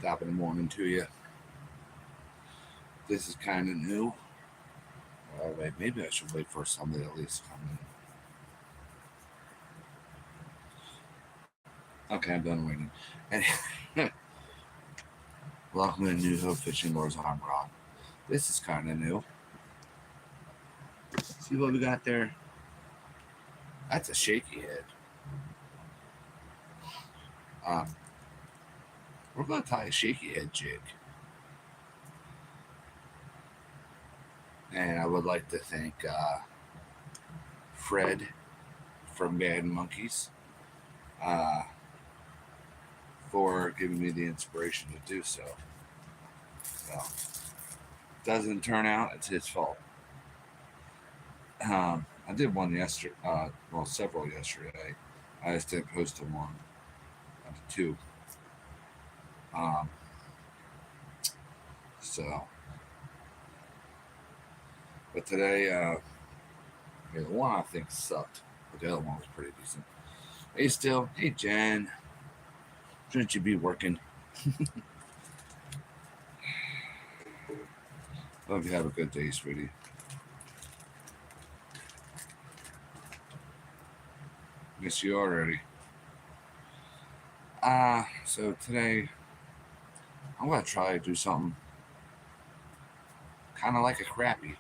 Top of the morning to you. This is kind of new. Wait, maybe I should wait for somebody at least come in. Okay, I'm done waiting. And welcome to New Hope Fishing Lures. I'm Rob. This is kind of new. See what we got there? That's a shaky head. Um, we're going to tie a shaky head jig. And I would like to thank Fred from Mad Monkeys for giving me the inspiration to do so. Well, doesn't turn out, it's his fault. I did one yesterday, several yesterday. I just didn't post them on two. Um, so, but today, the one I think sucked, but the other one was pretty decent. Hey Jen, shouldn't you be working? Hope you have a good day, sweetie. Miss you already. So today I'm gonna try to do something kind of like a crappie.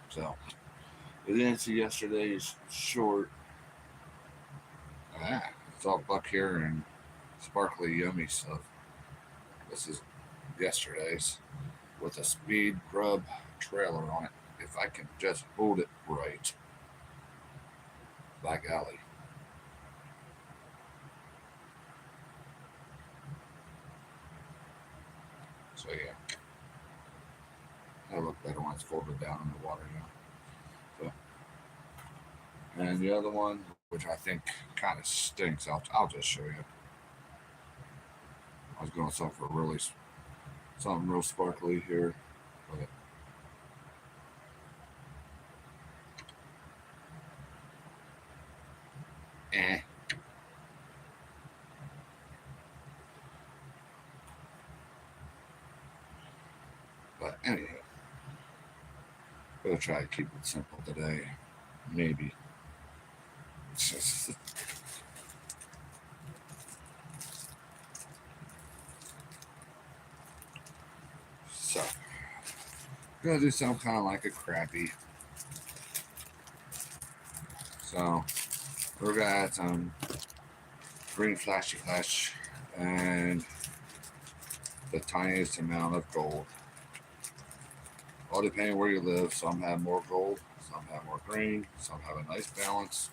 So we didn't see yesterday's short. It's all buck here and sparkly, yummy stuff. This is yesterday's with a speed grub trailer on it. If I can just hold it right. By golly. So yeah. That'll look better when it's folded down in the water, So, and the other one, which I think kind of stinks, I'll just show you. I was going something for something real sparkly here, but eh. But anyway, we'll try to keep it simple today. Maybe. So, gonna do something kind of like a crappie. So, we're gonna add some green flashy flash and the tiniest amount of gold. All depending where you live, some have more gold, some have more green, some have a nice balance.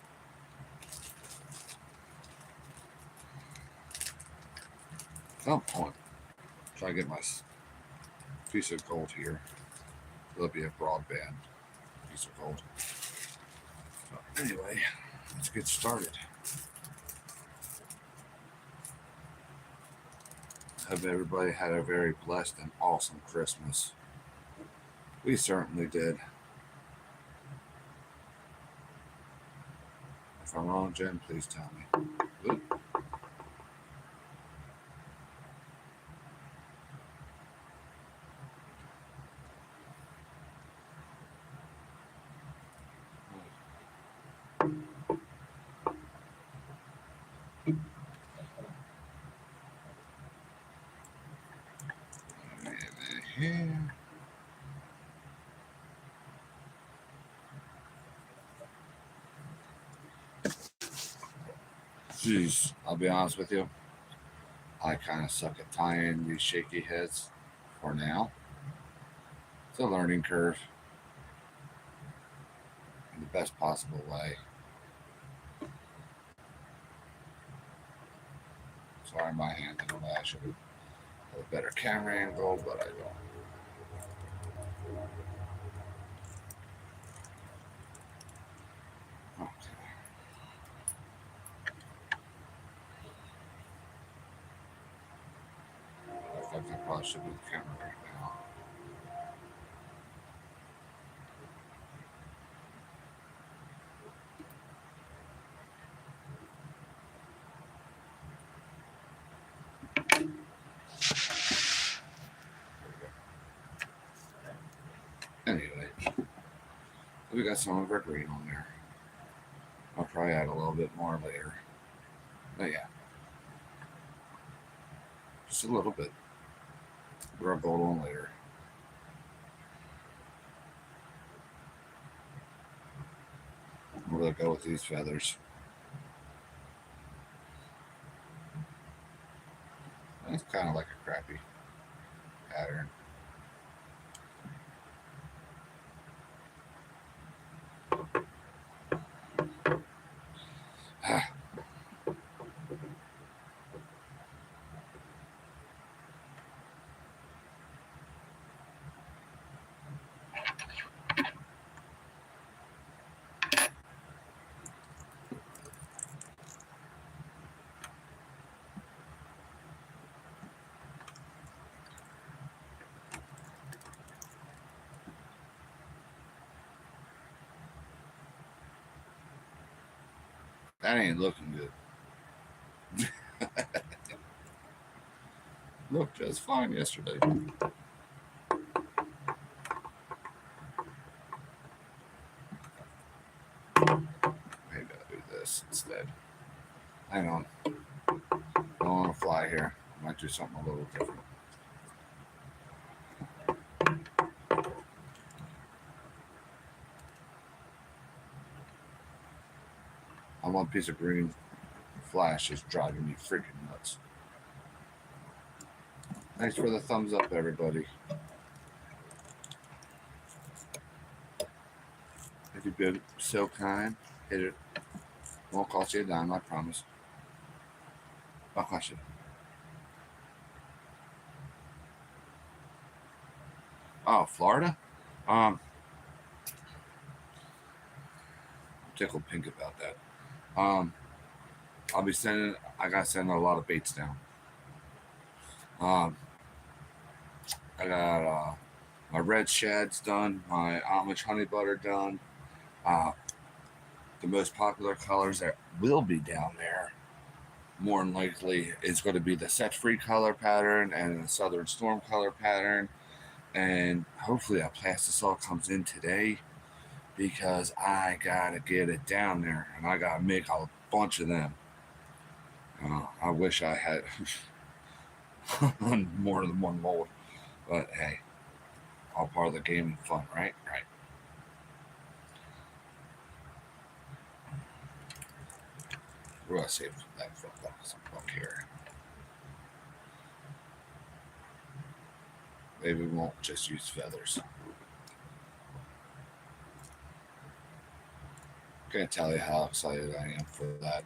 Some point. Try to get my piece of gold here. It'll be a broadband piece of gold. So anyway, let's get started. Hope everybody had a very blessed and awesome Christmas. We certainly did. If I'm wrong, Jen, please tell me. Oop. Here. Jeez, I'll be honest with you. I kind of suck at tying these shaky heads for now. It's a learning curve in the best possible way. Sorry, my hand in the way. I should have a better camera angle, but I don't. I think I probably should move the camera right now. We got some of our green on there. I'll probably add a little bit more later. But yeah, just a little bit. We'll gold on later. We're gonna go with these feathers. It's kind of like a crappy pattern. That ain't looking good. Looked just fine yesterday. Maybe I'll do this instead. Hang on. I don't want to fly here. I might do something a little different. I want a piece of green flash is driving me freaking nuts. Thanks for the thumbs up, everybody. If you've been so kind, hit it. Won't cost you a dime, I promise. Won't cost you. Oh, Florida? I'm tickled pink about that. I'll be sending. I gotta send a lot of baits down. I got my red shads done, my Amish honey butter done. The most popular colors that will be down there, more than likely, is going to be the set free color pattern and the Southern Storm color pattern. And hopefully, that Plastisol comes in today because I gotta get it down there and I gotta make a bunch of them. I wish I had more than one mold, but hey, all part of the game and fun, right? Right. We're gonna save that for some book here. Maybe we won't just use feathers. Can't tell you how excited I am for that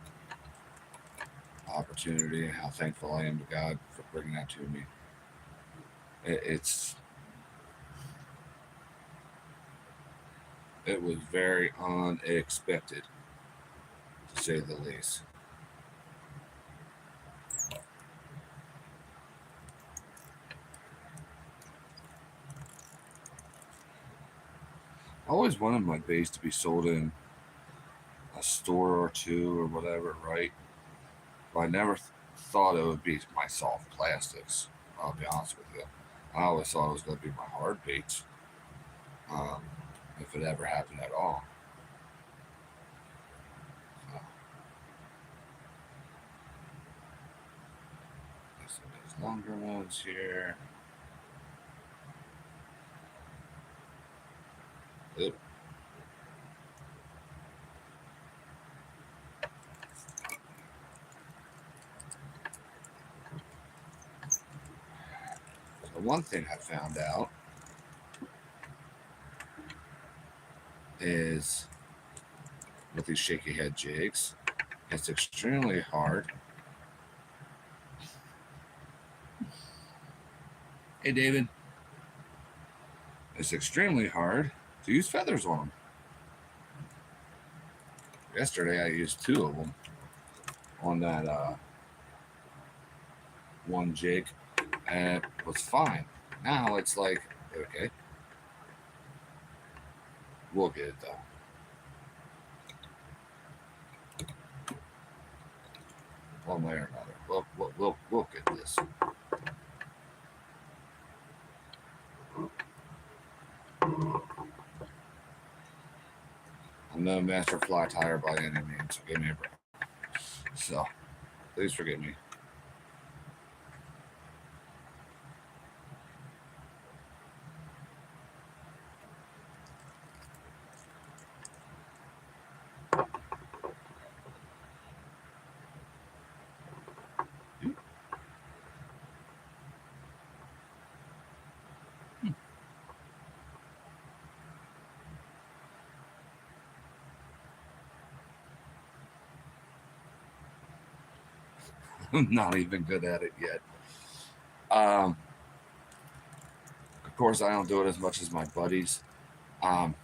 opportunity and how thankful I am to God for bringing that to me. It was very unexpected, to say the least. I always wanted my bass to be sold in a store or two or whatever, right? But I never thought it would be my soft plastics. I'll be honest with you. I always thought it was going to be my hard baits, um, if it ever happened at all. So, there's longer ones here. Oop. So one thing I found out is with these shaky head jigs, it's extremely hard. Hey, David. It's extremely hard to use feathers on them. Yesterday I used 2 of them on that one jig, and it was fine. Now it's like, okay, we'll get it though. One way or another, we'll get this. no master fly tyer by any means, so give me a break. So, please forgive me. I'm not even good at it yet. Of course, I don't do it as much as my buddies. I'm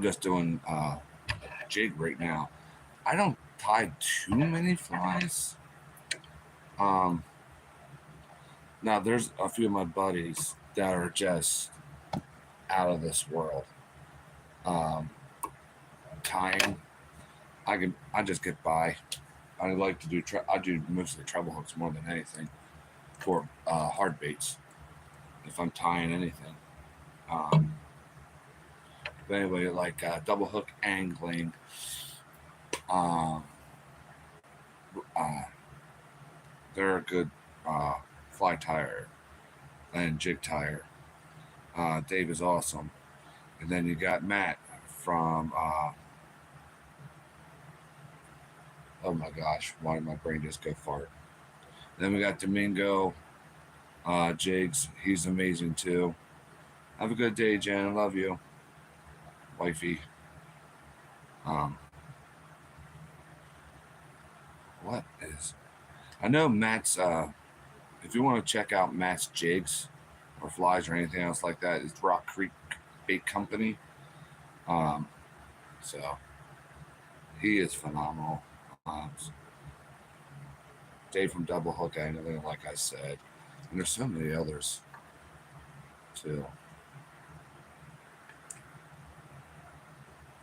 just doing jig right now. I don't tie too many flies. Now there's a few of my buddies that are just out of this world. Tying, I just get by. I like to do I do mostly treble hooks more than anything for hard baits. If I'm tying anything, but anyway, like double hook angling, um, they're a good fly tire and jig tire. Dave is awesome, and then you got Matt from. Oh my gosh, why did my brain just go fart? Then we got Domingo Jigs. He's amazing too. Have a good day, Jen. I love you, wifey. Um, what is? I know Matt's. If you want to check out Matt's jigs or flies or anything else like that, it's Rock Creek Bait Company. Um, so he is phenomenal. Dave from Double Hook Angling, like I said, and there's so many others too.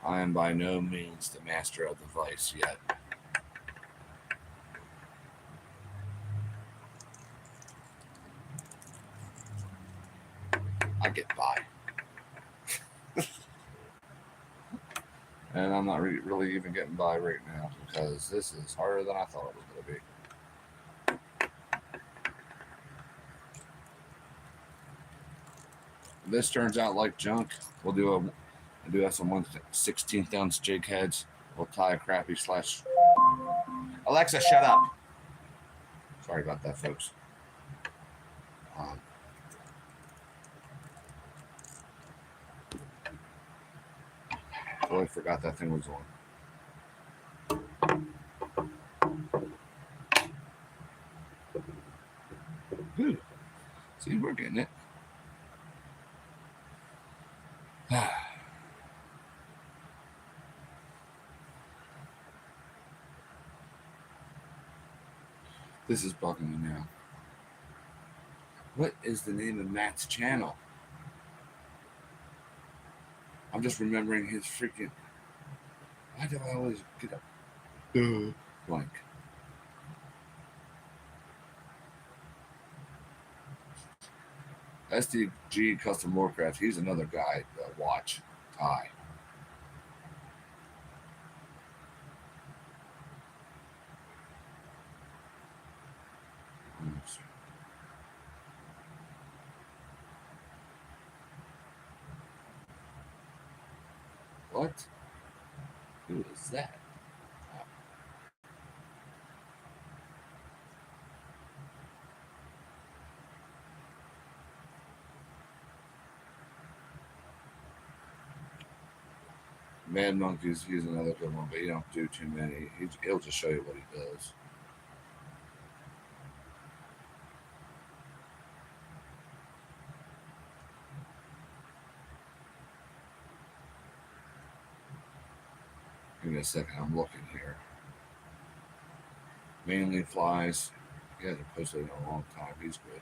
I am by no means the master of the vice yet. I get by. And I'm not really even getting by right now because this is harder than I thought it was going to be. If this turns out like junk, I do have some 1/16 ounce jig heads. We'll tie a crappie slash. Alexa, shut up. Sorry about that, folks. Totally forgot that thing was on. Good. See, we're getting it. This is bugging me now. What is the name of Matt's channel? I'm just remembering his freaking. Why do I always get up? Blank. SDG Custom Warcraft. He's another guy to watch. Tie. What? Who is that? Mad Monkeys, he's another good one, but he don't do too many. He'll just show you what he does. Give me a second, I'm looking here. Mainly flies. He hasn't posted in a long time. He's good.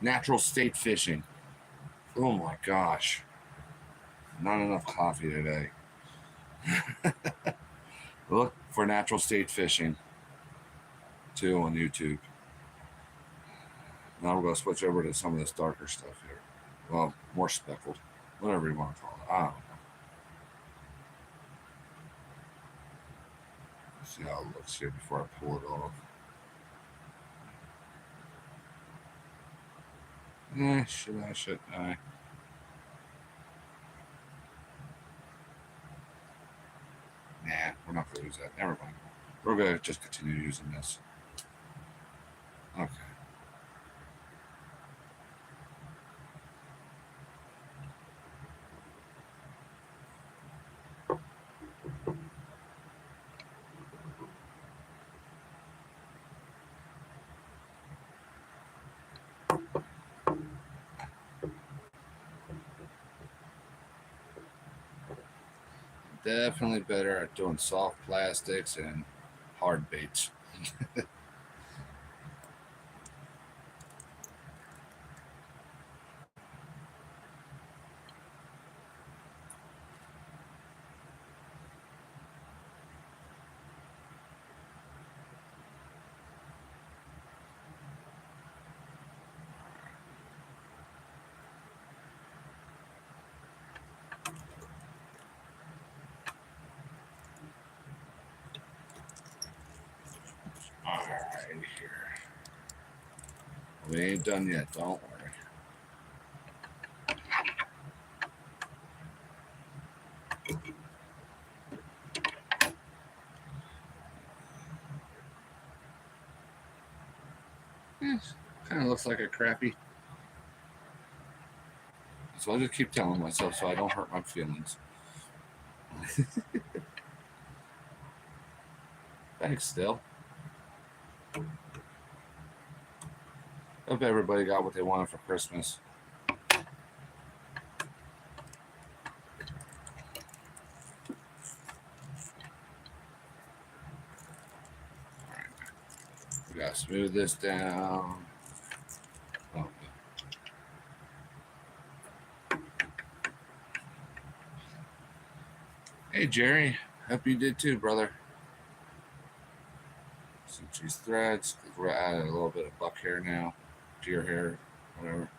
Natural State Fishing. Oh my gosh. Not enough coffee today. Look for Natural State Fishing too on YouTube. Now we're going to switch over to some of this darker stuff here. Well, more speckled, whatever you want to call it. I don't know. Let's see how it looks here before I pull it off. Should I? Nah, we're not going to use that. Never mind. We're going to just continue using this. Okay. Definitely better at doing soft plastics and hard baits. All right, here. We ain't done yet, don't worry. Kind of looks like a crappie. So I just keep telling myself so I don't hurt my feelings. Thanks, still. Hope everybody got what they wanted for Christmas. We gotta smooth this down. Oh. Hey, Jerry. Hope you did too, brother. Switch these threads because we're adding a little bit of buck hair now, deer hair, whatever.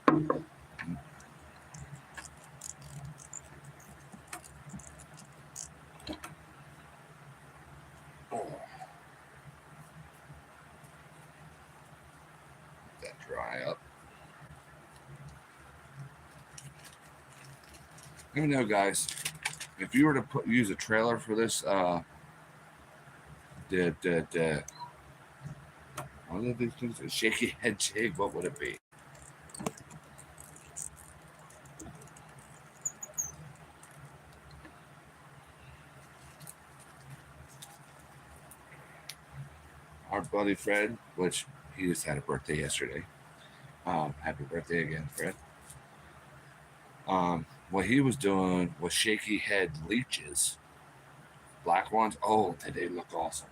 Let that dry up. Let me know, guys, if you were to use a trailer for this, what are these things? A shaky head jig, what would it be? Our buddy Fred, which he just had a birthday yesterday. Happy birthday again, Fred. What he was doing was shaky head leeches, black ones. Oh, they look awesome.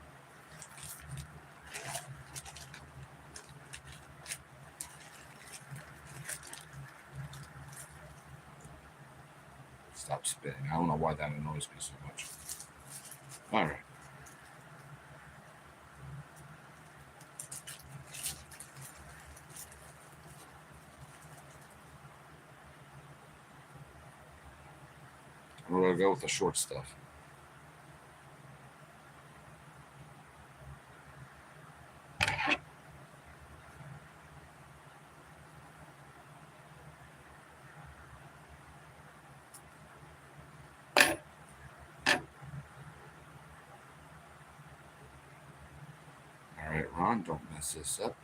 Stop spinning. I don't know why that annoys me so much. All right. We're going to go with the short stuff. All right, Ron, don't mess this up.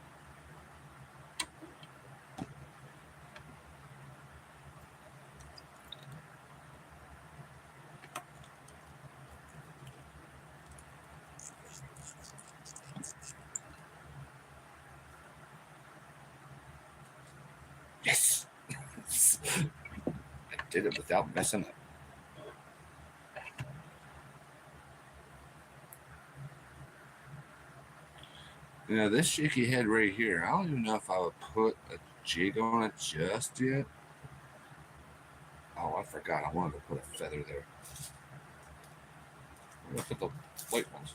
Yes. I did it without messing up. You know, this shaky head right here, I don't even know if I would put a jig on it just yet. Oh, I forgot. I wanted to put a feather there. I'm going to put the white ones.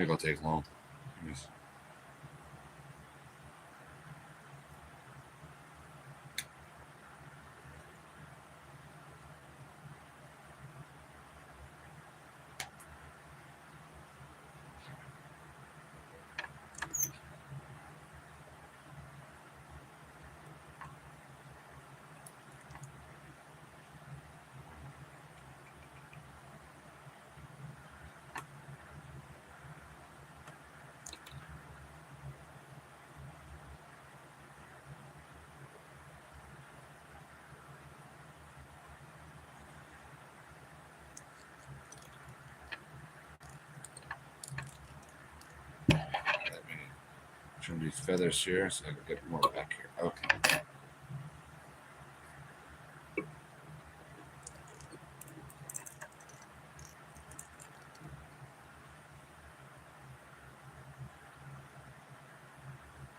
Ain't gonna take long. Yes. Let me trim these feathers here so I can get more back here. Okay.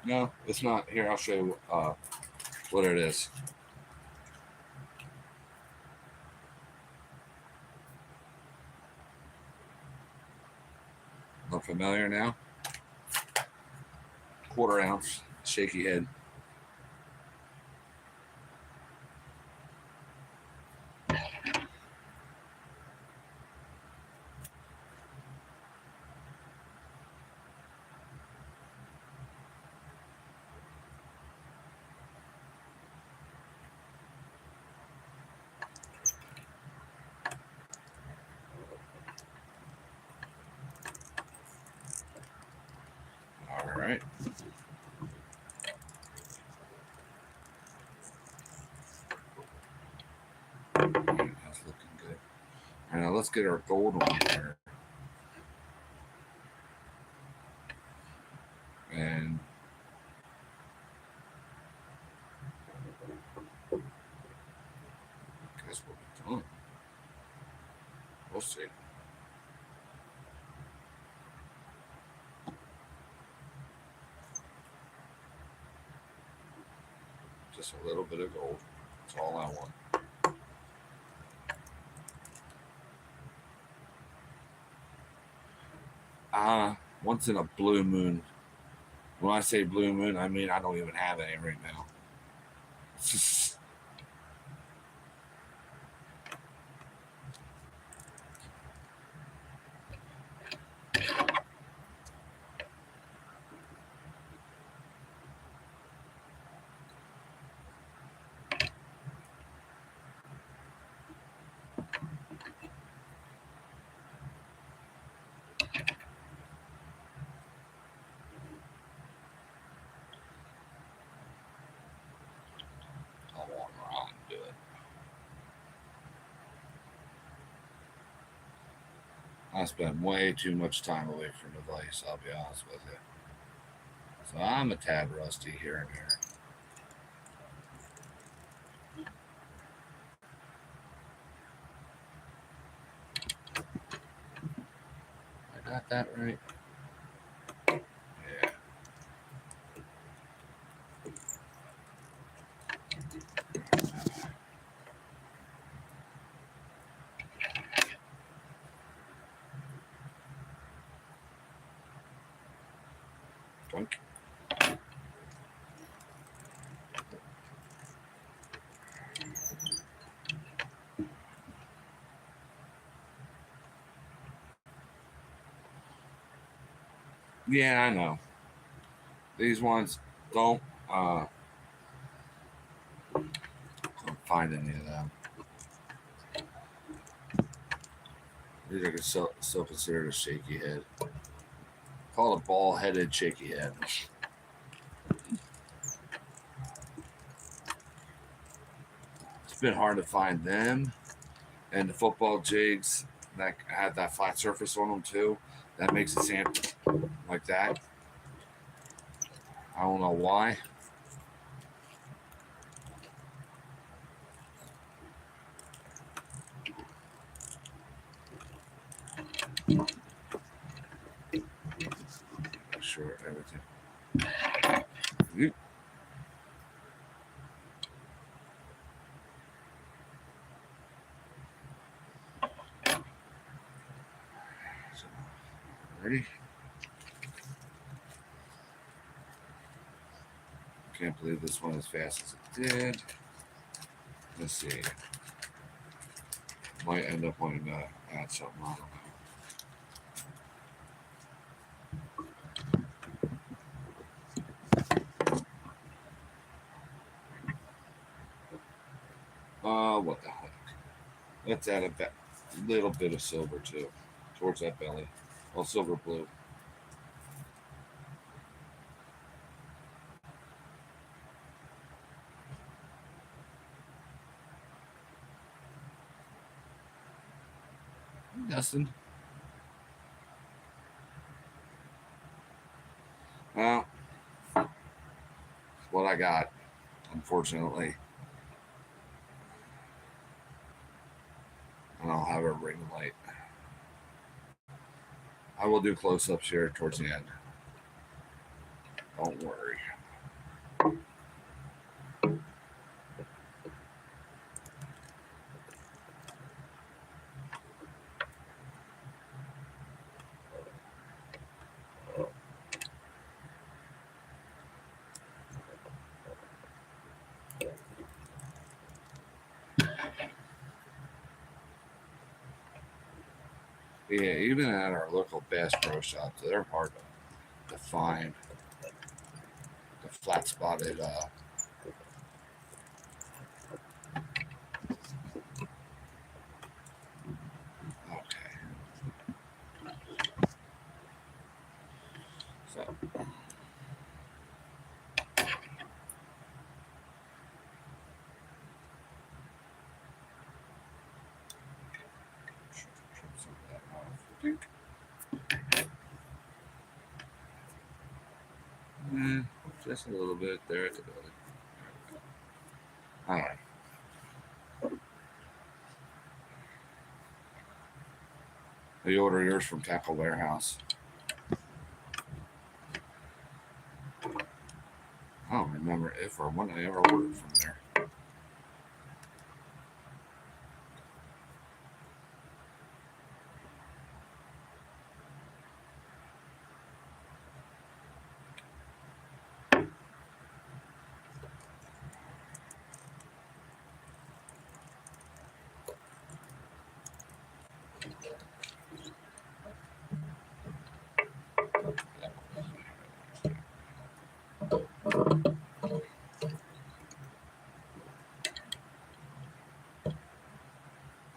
No, it's not. Here, I'll show you what it is. Look familiar now? 1/4 ounce shaky head. All right. That's looking good. All right, now let's get our gold on here. And guess what we're doing. We'll see. Just a little bit of gold. That's all I want. Once in a blue moon. When I say blue moon, I mean I don't even have any right now. I want Ron to do it. I spent way too much time away from the device, I'll be honest with you. So I'm a tad rusty here and there. I got that right. Yeah. Dunk. Yeah, I know. These ones don't find any of them. These are still considered a shaky head. Call it a ball-headed shaky head. It's been hard to find them, and the football jigs that have that flat surface on them too. That makes it seem like that. I don't know why. Sure, everything. So, ready? can't believe this went as fast as it did. Let's see. Might end up wanting to add something. I don't know. What the heck? Let's add a little bit of silver too, towards that belly. Well, silver blue. Dustin. Well, what I got, unfortunately. And I'll have a ring light. I will do close-ups here towards the end. Don't worry. Yeah, even at our local Bass Pro Shops, they're hard to find. The flat spotted. Okay. So. Just a little bit there at the belly. All right. You order yours from Tackle Warehouse. I don't remember if or when I ever ordered from there.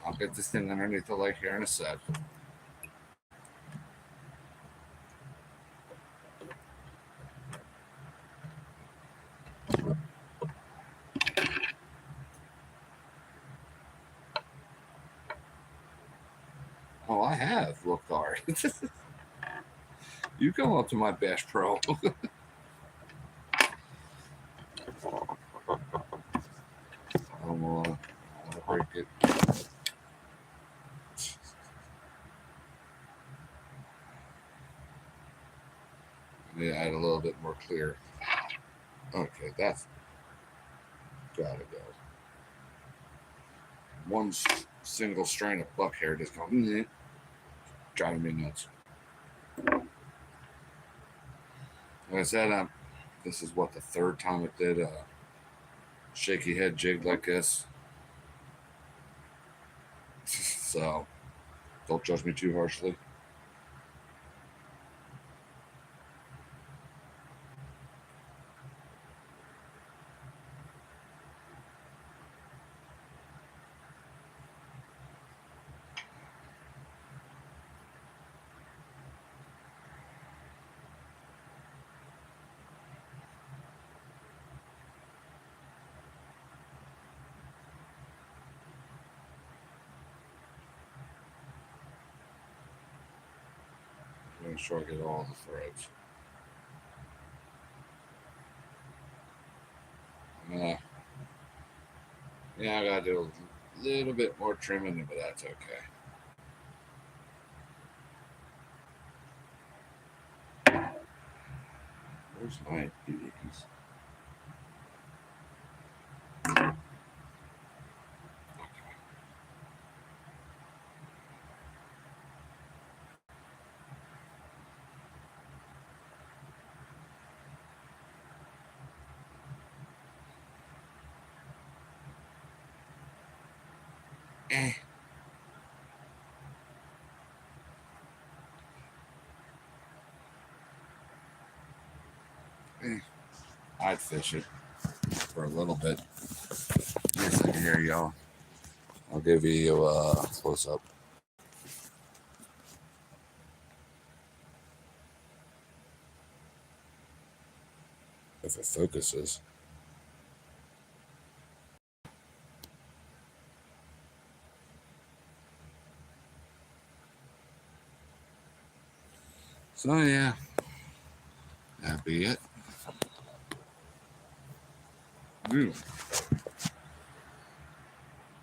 I'll get this thing underneath the lake here in a sec. Oh, I have looked hard. You come up to my Bass Pro. I'm gonna break it. Let me add a little bit more clear. Okay, that's gotta go. One single strand of buck hair just going, driving me nuts. Like I said, this is what the third time it did a shaky head jig like this. So don't judge me too harshly. Make sure I get all the threads. Yeah, I gotta do a little bit more trimming, but that's okay. Where's my beauties? Eh. I'd fish it for a little bit. Yes, here y'all. I'll give you a close up. If it focuses. So yeah, that'd be it.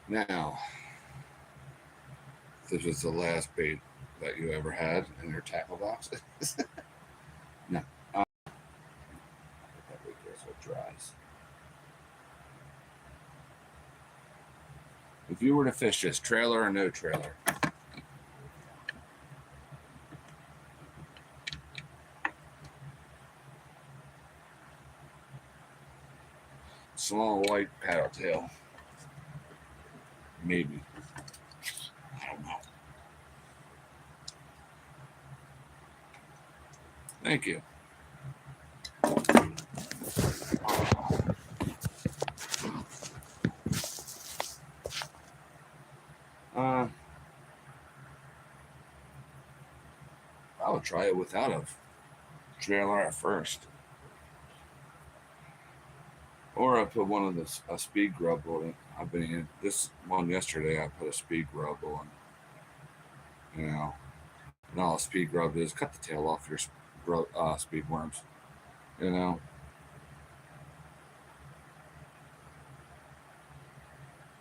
Now, this is the last bait that you ever had in your tackle box. No. That way so it dries. If you were to fish this, trailer or no trailer? Small white paddle tail. Maybe. I don't know. Thank you. I would try it without a trailer at first. Or I put one of a speed grub on it. I've been in this one yesterday. I put a speed grub on. You know, and all a speed grub is cut the tail off your speed worms. You know,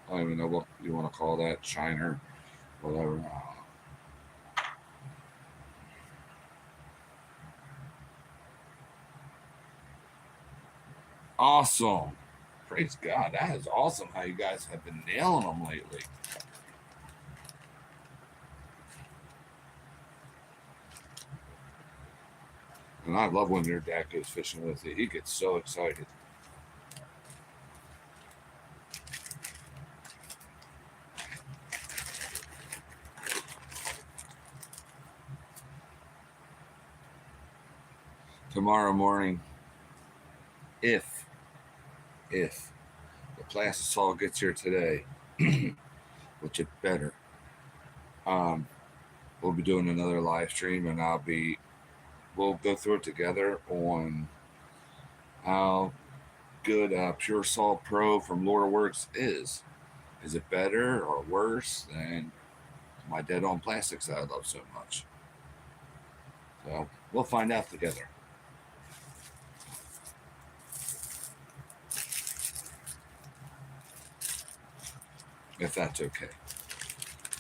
I don't even know what you want to call that, shiner, whatever. Awesome. Praise God. That is awesome how you guys have been nailing them lately. And I love when your dad goes fishing with you. He gets so excited. Tomorrow morning, if the plastic saw gets here today, which it better, we'll be doing another live stream, and we'll go through it together on how good Pure Salt Pro from Lure-Works is. Is it better or worse than my Dead On Plastics that I love so much? So we'll find out together. If that's okay.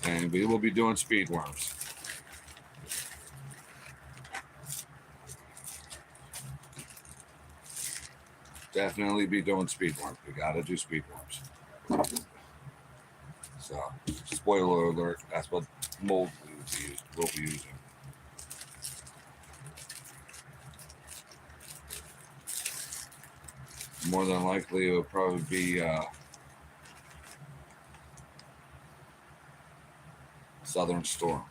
And we will be doing speed worms. Definitely be doing speed worms. We gotta do speed worms. So, spoiler alert, that's what mold we'll be using. More than likely, it will probably be Southern Storm.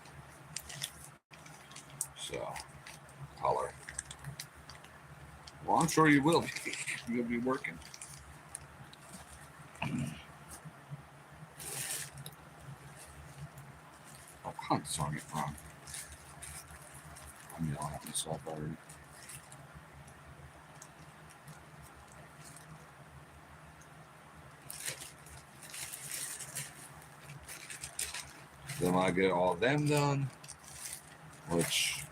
So, color. Well, I'm sure you will be. You'll be working. Oh, God, darn it, wrong. I'm yelling at myself already. Then when I get all of them done, which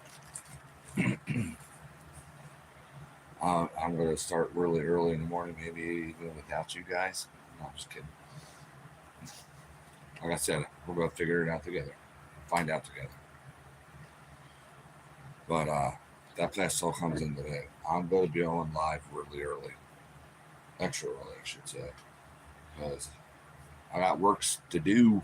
I'm going to start really early in the morning, maybe even without you guys. No, I'm just kidding. Like I said, we're going to figure it out together, find out together. But that class still comes in today. I'm going to be on live really early, extra early, I should say, because I got works to do.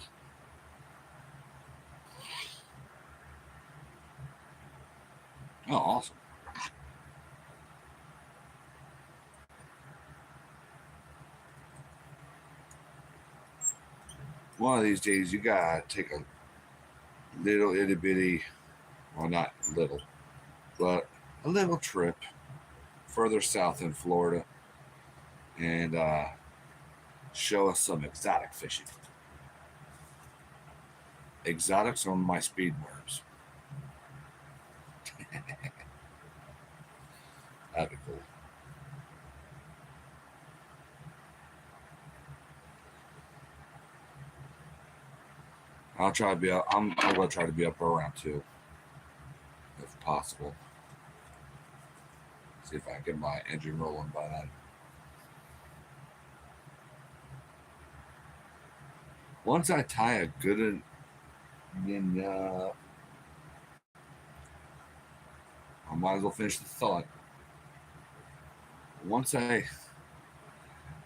Oh, awesome. One of these days, you gotta take a little itty bitty, well, not little, but a little trip further south in Florida and show us some exotic fishing. Exotics on my speed worms. That'd be cool. I'll try to be up. I'm gonna try to be up around 2, if possible. See if I can get my engine rolling by then. Once I tie a good, then I might as well finish the thought. Once I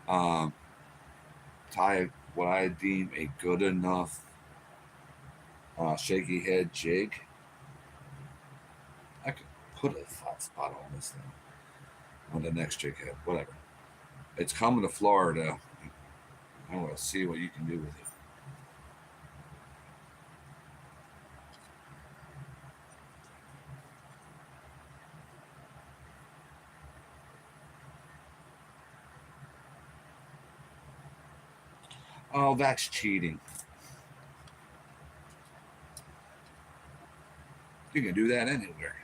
um, tie what I deem a good enough shaky head jig, I could put a flat spot on this thing on the next jig head, whatever. It's coming to Florida. I want to see what you can do with it. Oh, that's cheating. You can do that anywhere.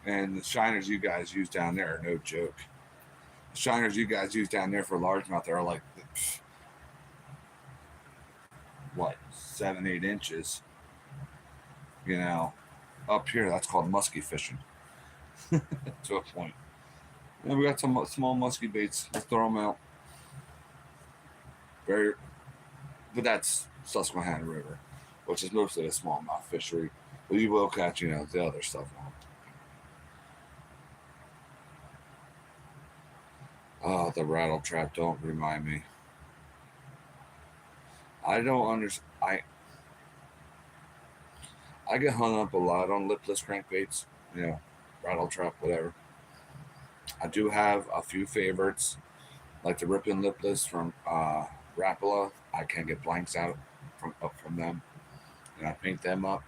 And the shiners you guys use down there are no joke. The shiners you guys use down there for largemouth are like, what, 7, 8 inches. You know, up here that's called musky fishing to a point. And we got some small musky baits. Let's throw them out. Very, but that's Susquehanna River, which is mostly a smallmouth fishery. But you will catch, the other stuff on. Oh, the rattle trap! Don't remind me. I don't understand. I get hung up a lot on lipless crankbaits. You know, rattle trap, whatever. I do have a few favorites, like the Ripon lipless from Rapala. I can get blanks out from them, and I paint them up.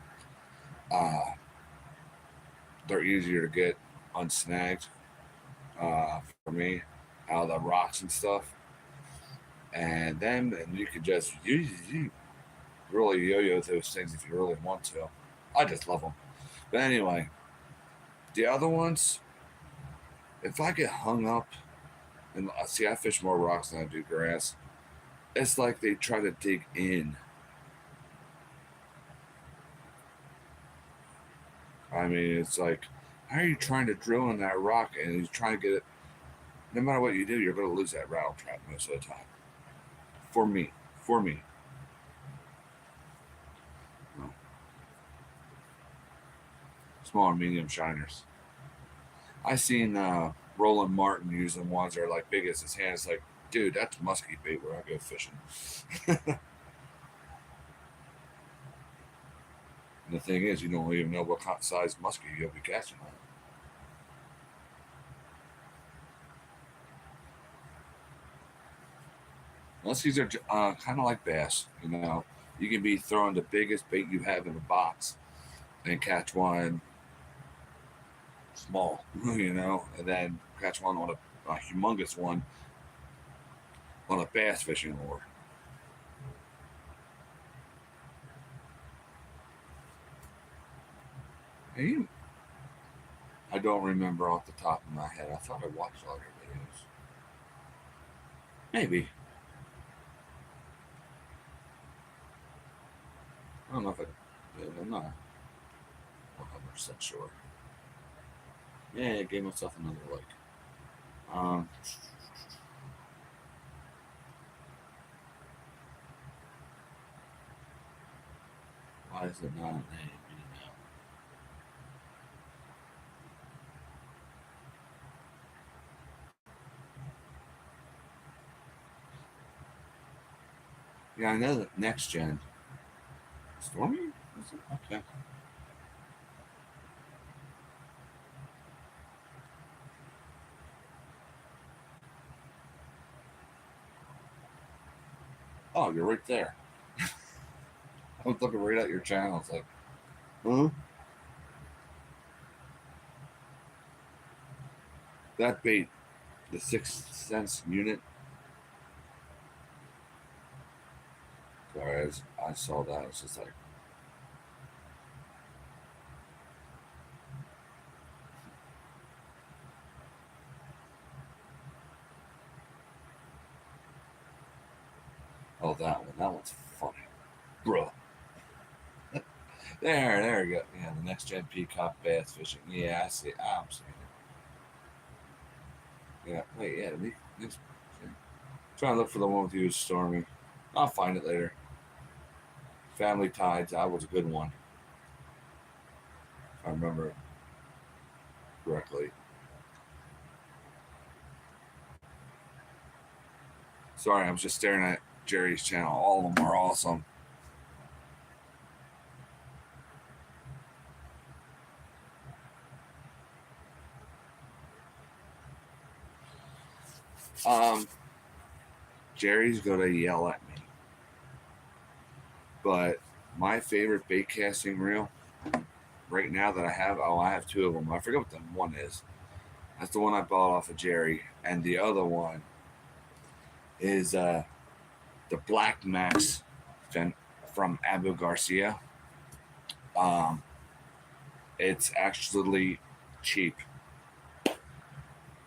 Uh, they're easier to get unsnagged for me out of the rocks and stuff. And you can just you really yo-yo those things if you really want to. I just love them. But anyway, the other ones, if I get hung up, and see, I fish more rocks than I do grass. It's like they try to dig in. I mean, it's like, how are you trying to drill in that rock and he's trying to get it? No matter what you do, you're going to lose that rattle trap most of the time. For me, for me. No. Small and medium shiners. I seen Roland Martin using ones that are like big as his hand. It's like, dude, that's musky bait where I go fishing. And the thing is, you don't even know what size muskie you'll be catching on. Muskies are kind of like bass. You can be throwing the biggest bait you have in the box and catch one small, and then catch one on a humongous one on a bass fishing lure. And I don't remember off the top of my head. I thought I watched all your videos. Maybe. I don't know if I did. I'm not 100% sure. Yeah, I gave myself another like. Um, why is it not an A and B now? Yeah, I know that next gen. Stormy? Is it? Okay. Oh, you're right there. I was looking right at your channel. It's like, huh? That bait, the 6 cents unit. Sorry, I saw that. It's just like, oh, that one. That one's funny, bro. There we go. Yeah, the next gen peacock bass fishing. Yeah, I see. I'm seeing it. Yeah, wait, yeah. Next, yeah. Trying to look for the one with you, Stormy. I'll find it later. Family Tides. That was a good one. If I remember correctly. Sorry, I was just staring at Jerry's channel. All of them are awesome. Jerry's gonna yell at me, but my favorite bait casting reel right now that I have, I have two of them. I forget what the one is. That's the one I bought off of Jerry, and the other one is the Black Max from Abu Garcia. Um, it's actually cheap,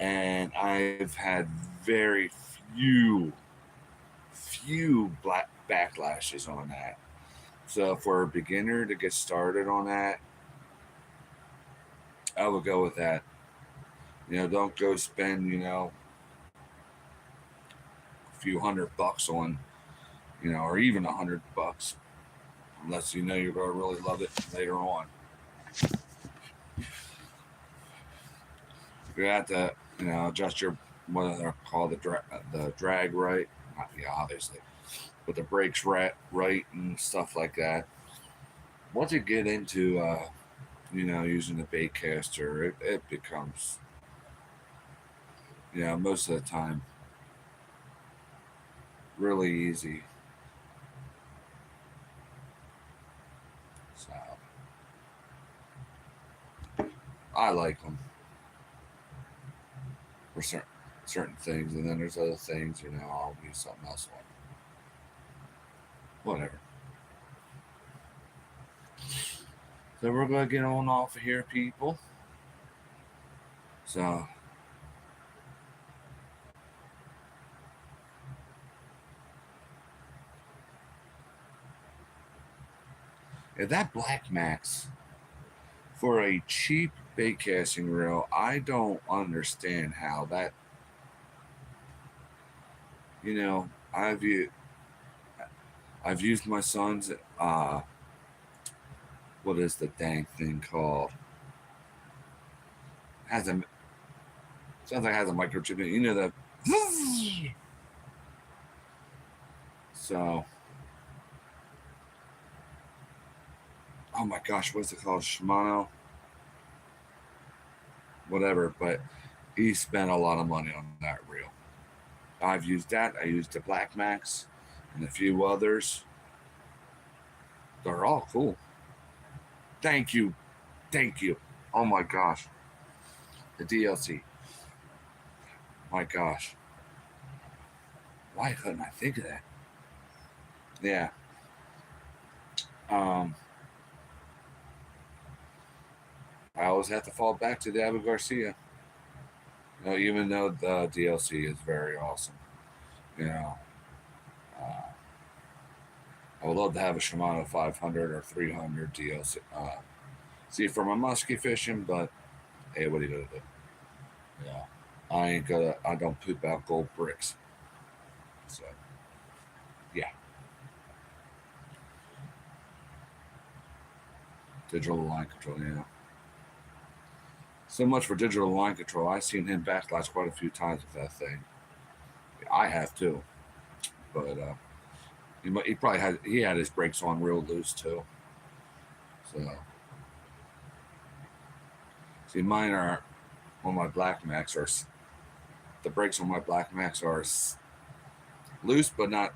and I've had very few black backlashes on that. So for a beginner to get started on that, I would go with that. Don't go spend a few $100 on or even $100 unless you're going to really love it later on. You have to adjust your what they're called the drag right, not obviously, but the brakes right and stuff like that. Once you get into using the bait caster, it becomes most of the time really easy. So I like them for certain things, and then there's other things I'll use something else on. Whatever. So we're gonna get on off of here, people. So if that Black Max for a cheap bait casting reel, I don't understand how that. I've used my son's. What is the dang thing called? Has a sounds like it has a microchip in it. The. So. Oh my gosh, what's it called? Shimano. Whatever, but he spent a lot of money on that reel. I've used that. I used the Black Max and a few others. They're all cool. Thank you. Thank you. Oh my gosh. The DLC. My gosh. Why couldn't I think of that? Yeah. I always have to fall back to the Abu Garcia. Even though the DLC is very awesome. I would love to have a Shimano 500 or 300 DLC. See for my musky fishing, but hey, what are you gonna do? Yeah, I don't poop out gold bricks. So, yeah. Digital line control, yeah. So much for digital line control. I've seen him backlash quite a few times with that thing. I have too, but he probably had his brakes on real loose too. So, see, mine are on my Black Max are the brakes on my Black Max are loose, but not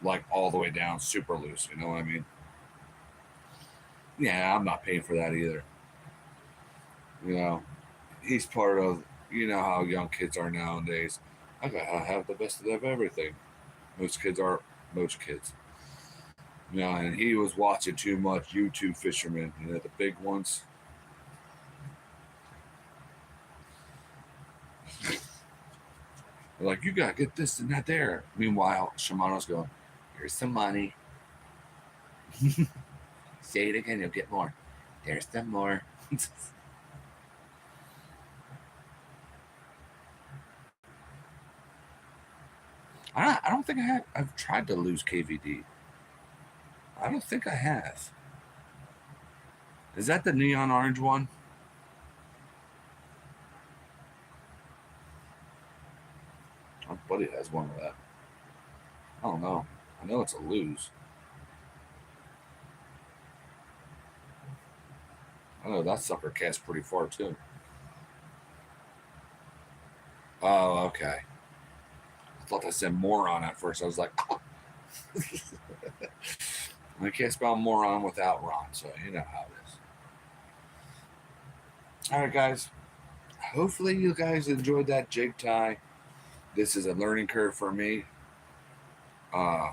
like all the way down, super loose. You know what I mean? Yeah, I'm not paying for that either. You know, he's part of. You know how young kids are nowadays. I gotta have the best of everything. Most kids are. Most kids. You know, and he was watching too much YouTube fishermen. You know, the big ones. They're like, you gotta get this and that there. Meanwhile, Shimano's going, here's some money. Say it again, you'll get more. There's some more. I don't think I have. I've tried to lose KVD. I don't think I have. Is that the neon orange one? My buddy has one of that. I don't know. I know it's a lose. I know that sucker casts pretty far too. Oh, okay. I thought that said moron at first. I was like, oh. I can't spell moron without Ron, so you know how it is. All right, guys. Hopefully, you guys enjoyed that jig tie. This is a learning curve for me. Uh,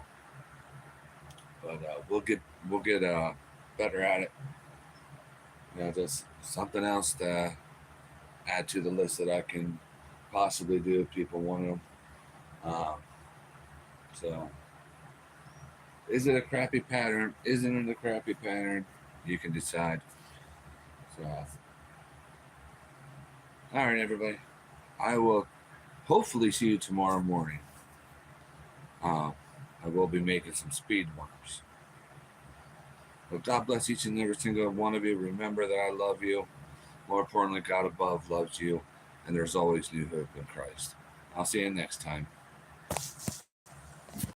but we'll get better at it. You know, just something else to add to the list that I can possibly do if people want them. Um, so, is it a crappy pattern? Isn't it a crappy pattern? You can decide. So, all right, everybody. I will hopefully see you tomorrow morning. I will be making some speed worms. Well, God bless each and every single one of you. Remember that I love you. More importantly, God above loves you. And there's always new hope in Christ. I'll see you next time.